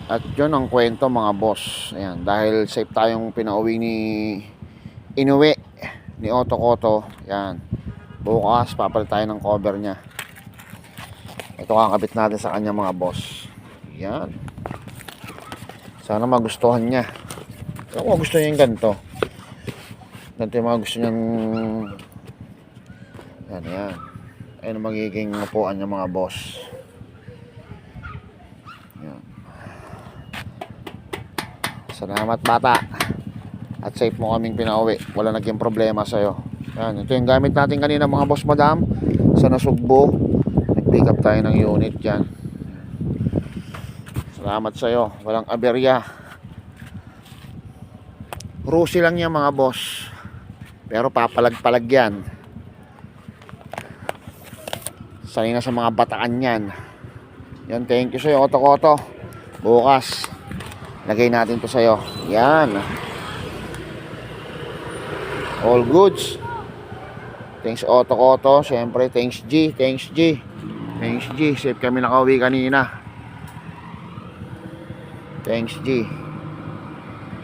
At yun ang kwento mga boss. Ayan, dahil safe tayong pinauwi ni Inuwi ni Otto Cotto. Ayan, bukas papalit tayo ng cover nya. Ito kakabit natin sa kanya mga boss. Ayan, sana magustuhan niya. Kung gusto niya yung ganito, ganito yung mga gusto niyang. Yan, yan. Ayun ang magiging upuan niya mga boss. Yan. Salamat bata. At safe mo kaming pinauwi. Wala naging problema sa'yo. Yan, ito yung gamit natin kanina mga boss madam. Sa Nasugbo. Nag-pick up tayo ng unit dyan. Salamat sa'yo. Walang aberya. Rusi lang yan mga boss. Pero papalag-palag yan. Sanay na sa mga bataan yan. Yan, thank you sa'yo Otto Cotto. Bukas lagay natin to sa'yo. Yan, all goods. Thanks Otto Cotto. Siyempre thanks G. Thanks G. Thanks G. Safe kami nakauwi kanina. Thanks G.